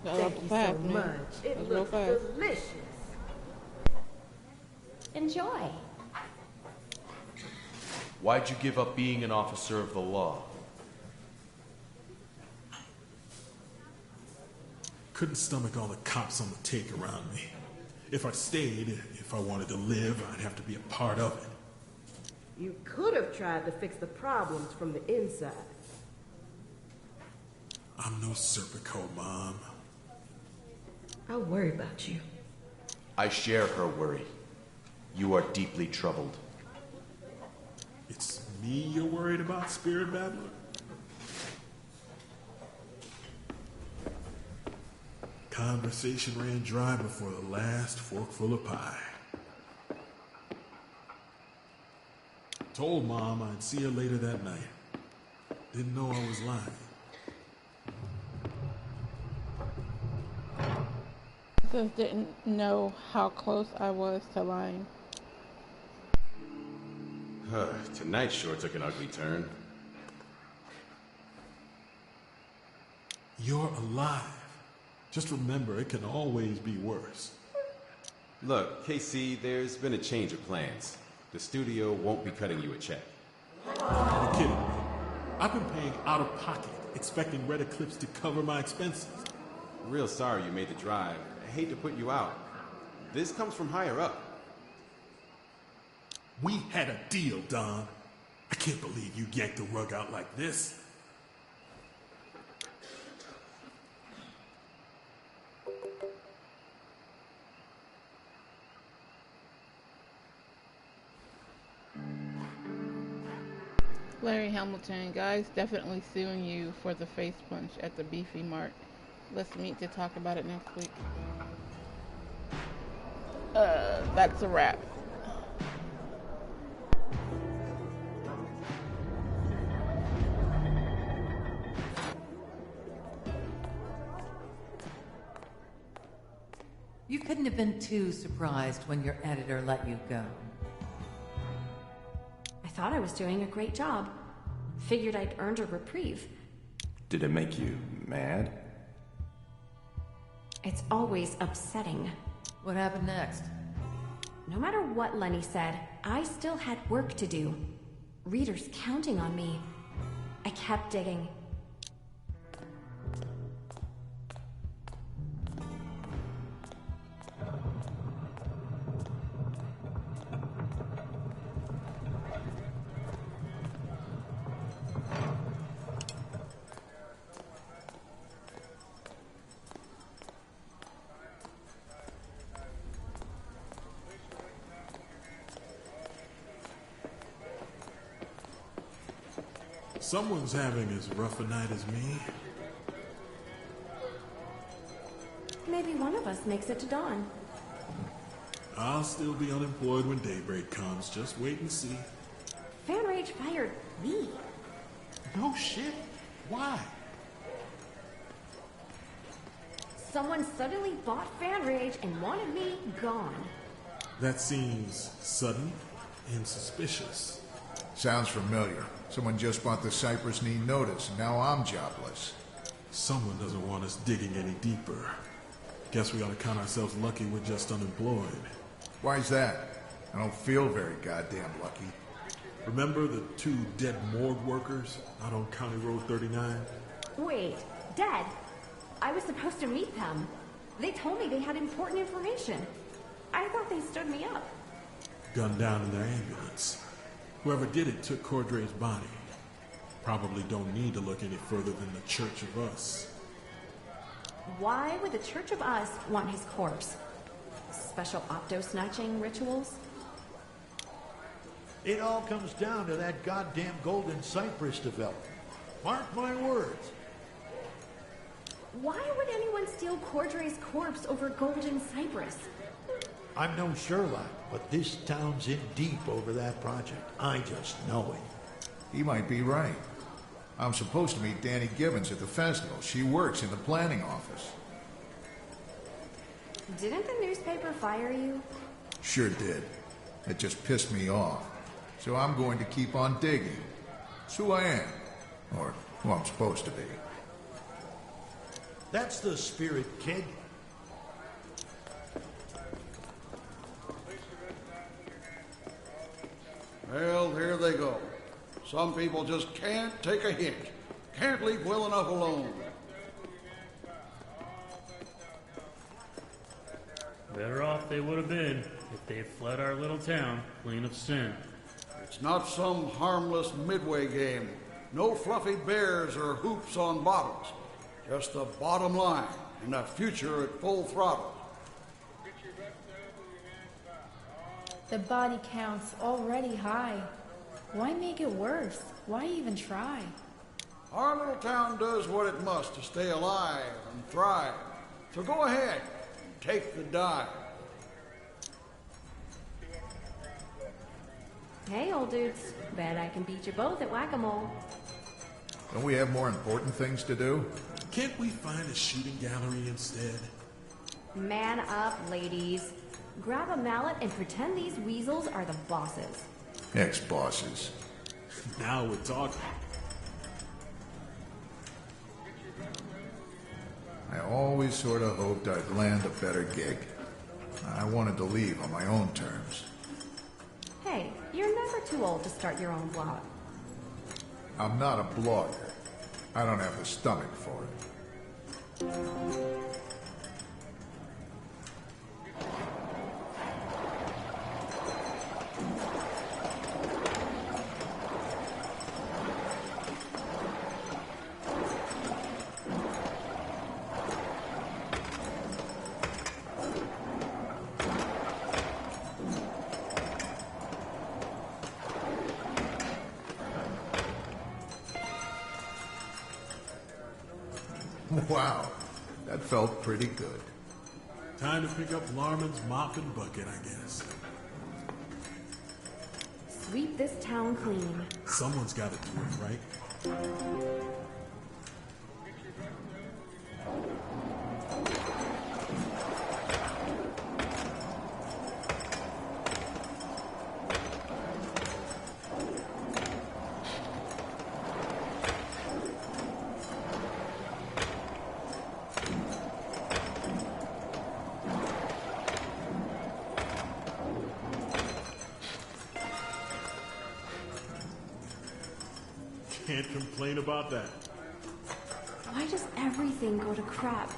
Thank you so much. It looks delicious. Enjoy. Why'd you give up being an officer of the law? Couldn't stomach all the cops on the take around me. If I stayed, if I wanted to live, I'd have to be a part of it. You could have tried to fix the problems from the inside. I'm no Serpico, Mom. I worry about you. I share her worry. You are deeply troubled. It's me you're worried about, Spirit Babbler? Conversation ran dry before the last forkful of pie. Told Mom I'd see her later that night. Didn't know I was lying. Just didn't know how close I was to lying. Tonight sure took an ugly turn. You're alive. Just remember, it can always be worse. Look, KC, there's been a change of plans. The studio won't be cutting you a check. You're kidding me. I've been paying out of pocket, expecting Red Eclipse to cover my expenses. Real sorry you made the drive. I hate to put you out. This comes from higher up. We had a deal, Don. I can't believe you yanked the rug out like this. Larry Hamilton, guys, definitely suing you for the face punch at the Beefy Mart. Let's meet to talk about it next week. That's a wrap. You couldn't have been too surprised when your editor let you go. I thought I was doing a great job. Figured I'd earned a reprieve. Did it make you mad? It's always upsetting. What happened next? No matter what Lenny said, I still had work to do. Readers counting on me. I kept digging. Someone's having as rough a night as me. Maybe one of us makes it to dawn. I'll still be unemployed when daybreak comes. Just wait and see. Fanrage fired me. No shit? Why? Someone suddenly bought Fanrage and wanted me gone. That seems sudden and suspicious. Sounds familiar. Someone just bought the Cypress Knee notice, and now I'm jobless. Someone doesn't want us digging any deeper. Guess we ought to count ourselves lucky we're just unemployed. Why's that? I don't feel very goddamn lucky. Remember the 2 dead morgue workers out on County Road 39? Wait, dead? I was supposed to meet them. They told me they had important information. I thought they stood me up. Gunned down in their ambulance. Whoever did it took Cordray's body. Probably don't need to look any further than the Church of Us. Why would the Church of Us want his corpse? Special opto-snatching rituals? It all comes down to that goddamn golden cypress development. Mark my words. Why would anyone steal Cordray's corpse over golden cypress? I'm no Sherlock, but this town's in deep over that project. I just know it. He might be right. I'm supposed to meet Danny Gibbons at the festival. She works in the planning office. Didn't the newspaper fire you? Sure did. It just pissed me off. So I'm going to keep on digging. It's who I am. Or who I'm supposed to be. That's the spirit, kid. Well, there they go. Some people just can't take a hint. Can't leave well enough alone. Better off they would have been if they had fled our little town clean of sin. It's not some harmless midway game. No fluffy bears or hoops on bottles. Just the bottom line and a future at full throttle. The body count's already high. Why make it worse? Why even try? Our little town does what it must to stay alive and thrive. So go ahead, take the dive. Hey, old dudes. Bet I can beat you both at whack-a-mole. Don't we have more important things to do? Can't we find a shooting gallery instead? Man up, ladies. Grab a mallet and pretend these weasels are the bosses. Ex-bosses. Now we're talking. I always sort of hoped I'd land a better gig. I wanted to leave on my own terms. Hey, you're never too old to start your own blog. I'm not a blogger. I don't have the stomach for it. Wow, that felt pretty good. Time to pick up Larman's mop and bucket, I guess. Sweep this town clean. Someone's got to do it, right? Can't complain about that. Why does everything go to crap?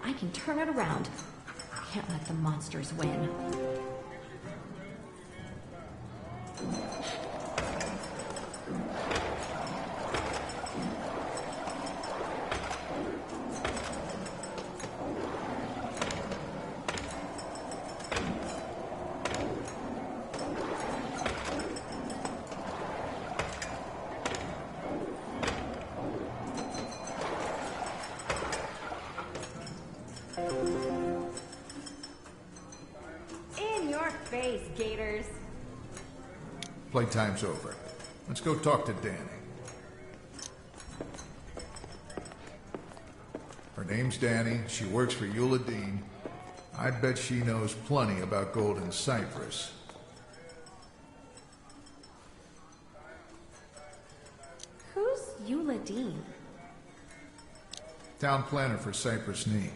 I can turn it around. Can't let the monsters win. face, Gators. Playtime's over. Let's go talk to Danny. Her name's Danny. She works for Eula Dean. I bet she knows plenty about Golden Cypress. Who's Eula Dean? Town planner for Cypress Knee.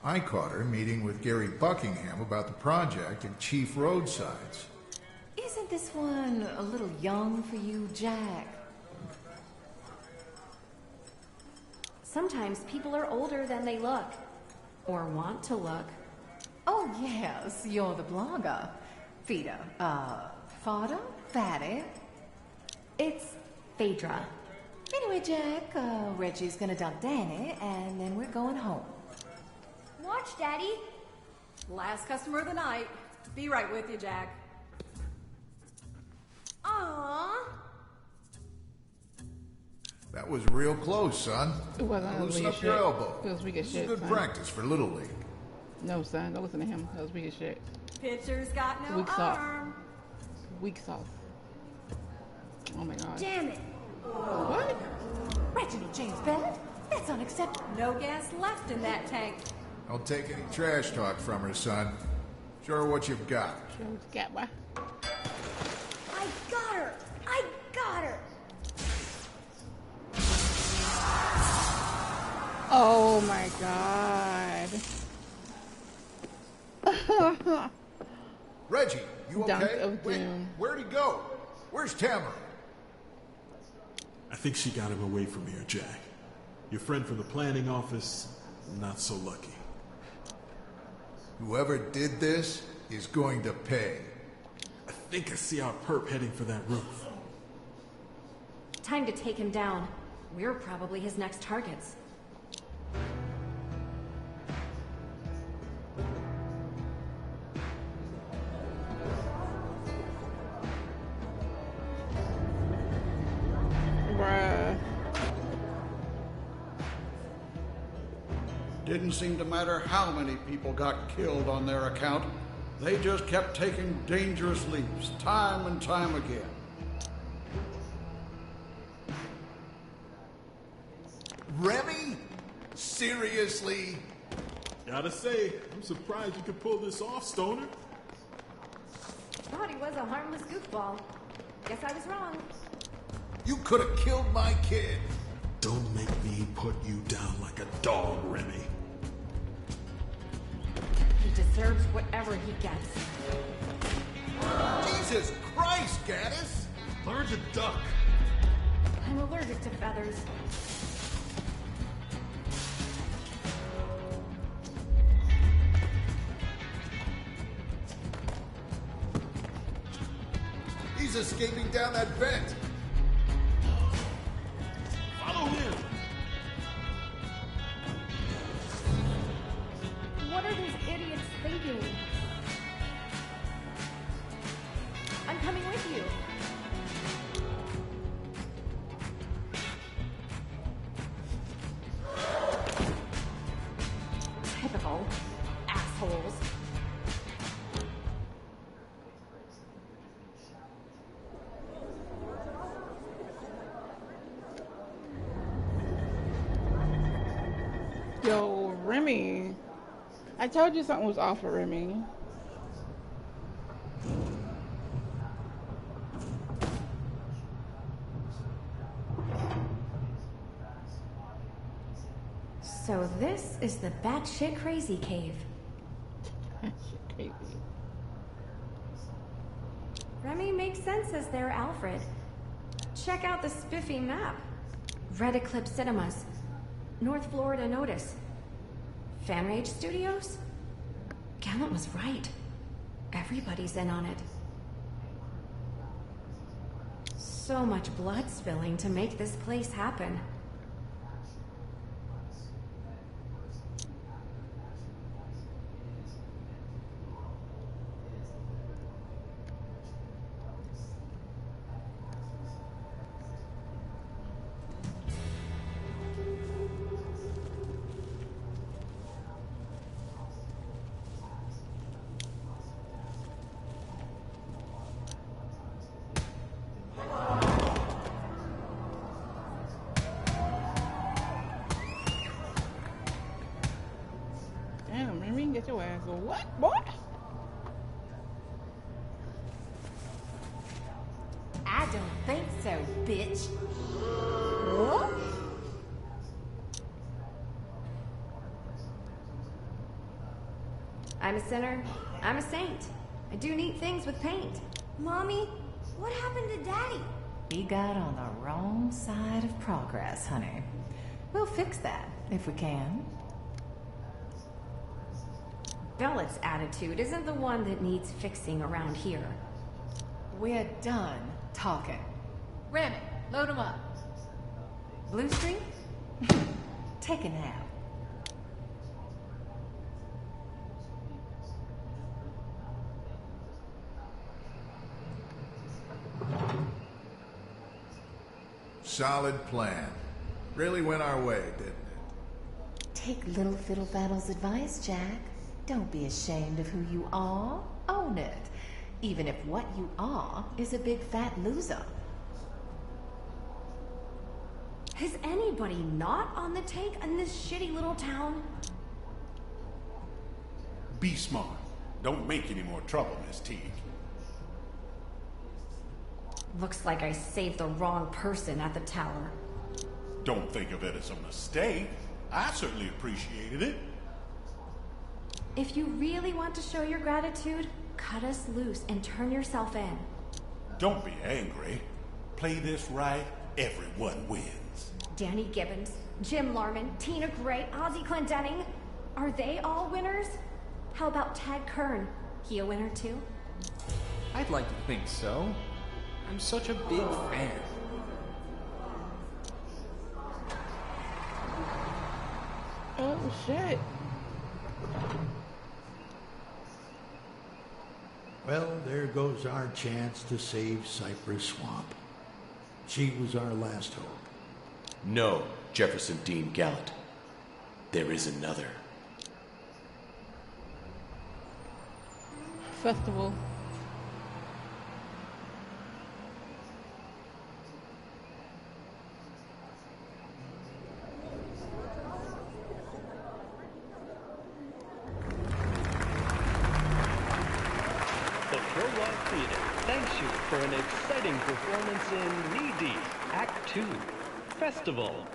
I caught her meeting with Gary Buckingham about the project at Chief Roadsides. Isn't this one a little young for you, Jack? Sometimes people are older than they look. Or want to look. Oh, yes, you're the blogger. Fida, Fada? Fatty? It's Phaedra. Anyway, Jack, Reggie's gonna dump Danny, and then we're going home. Watch, Daddy. Last customer of the night. Be right with you, Jack. Aww. That was real close, son. It wasn't. Now That was loosen weak up as your shit. elbow. It was weak as This shit, is good son. practice for Little League. No, son. Don't listen to him. That was weak as shit. Pitcher's got no Weak sauce. arm. Weak sauce. Oh my god. Damn it. What? Reginald James Bennett? That's unacceptable. No gas left in that tank. Don't take any trash talk from her, son. Show her what you've got. Show what you got, boy. I got her. I got her. Oh my god. Reggie, you Dunk okay? of Wait, doom. where'd he go? Where's Tamara? I think she got him away from here, Jack. Your friend from the planning office, not so lucky. Whoever did this is going to pay. I think I see our perp heading for that roof. Time to take him down. We're probably his next targets. Bruh. Didn't seem to matter how many people got killed on their account. They just kept taking dangerous leaps, time and time again. Remy? Seriously? Gotta say, I'm surprised you could pull this off, Stoner. Thought he was a harmless goofball. Guess I was wrong. You could have killed my kid. Don't make me put you down like a dog, Remy. He deserves whatever he gets. Jesus Christ, Gaddis! Learn to duck. I'm allergic to feathers. He's escaping down that vent. Follow him. What are these idiots thinking? I'm coming with you. Typical assholes. Yo, Remy. I told you something was off with Remy. So this is the batshit crazy cave. Crazy. Remy makes sense as their Alfred. Check out the spiffy map. Red Eclipse Cinemas. North Florida Notice. Fan Rage Studios? Gallant was right. Everybody's in on it. So much blood spilling to make this place happen. What, boy? I don't think so, bitch. What? I'm a sinner. I'm a saint. I do neat things with paint. Mommy, what happened to Daddy? He got on the wrong side of progress, honey. We'll fix that, if we can. Bella's attitude isn't the one that needs fixing around here. We're done talking. Remy, load him up. Blue Street? Take a nap. Solid plan. Really went our way, didn't it? Take Little Fiddle Faddle's advice, Jack. Don't be ashamed of who you are. Own it. Even if what you are is a big fat loser. Is anybody not on the take in this shitty little town? Be smart. Don't make any more trouble, Miss Teague. Looks like I saved the wrong person at the tower. Don't think of it as a mistake. I certainly appreciated it. If you really want to show your gratitude, cut us loose and turn yourself in. Don't be angry. Play this right, everyone wins. Danny Gibbons, Jim Larman, Tina Gray, Ozzie Clendenning. Are they all winners? How about Ted Kern? He a winner too? I'd like to think so. I'm such a big fan. Oh, shit. Well, there goes our chance to save Cypress Swamp. She was our last hope. No, Jefferson Dean Gallant. There is another. Festival. The Prologue Theater thanks you for an exciting performance in Knee Deep, Act 2, Festival.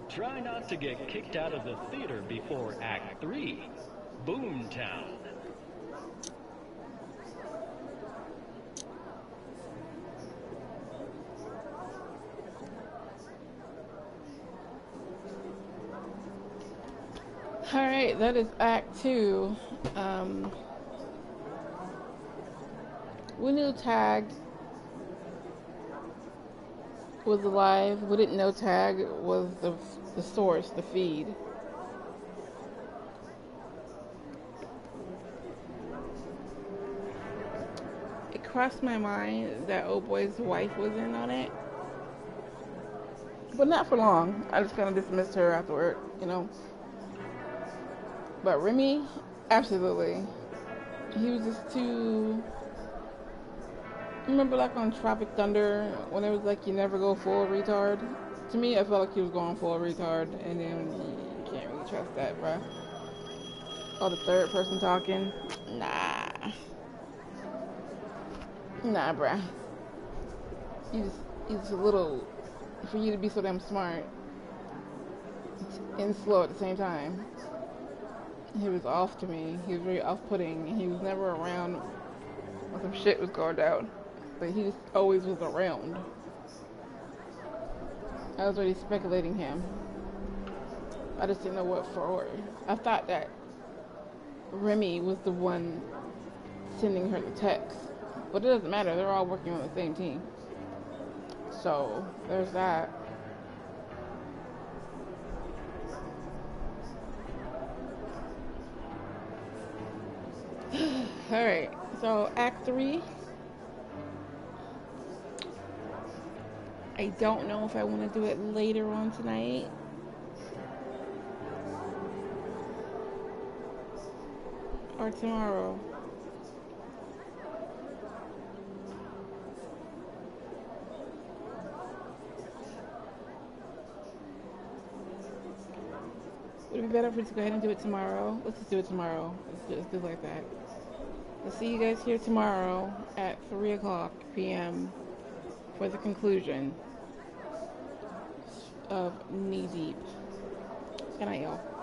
Try not to get kicked out of the theater before Act 3, Boomtown. Alright, that is Act 2. We knew Tag was alive. We didn't know Tag was the source, the feed. It crossed my mind that old boy's wife was in on it. But not for long. I just kind of dismissed her afterward, you know. But Remy, absolutely. He was just too... Remember like on Tropic Thunder, when it was like you never go full retard? To me, I felt like he was going full retard, and then you can't really trust that, bruh. Oh, the third person talking? Nah. Nah, bruh. He's a little... For you to be so damn smart and slow at the same time. He was off to me. He was very off-putting. He was never around when some shit was going down. But he just always was around. I was already speculating him. I just didn't know what for. I thought that Remy was the one sending her the text. But it doesn't matter. They're all working on the same team. So, there's that. Alright, so Act 3. I don't know if I want to do it later on tonight. Or tomorrow. Would it be better if we just go ahead and do it tomorrow? Let's just do it tomorrow. Let's do it like that. We'll see you guys here tomorrow at 3 o'clock p.m. for the conclusion of Knee Deep. Good night, y'all.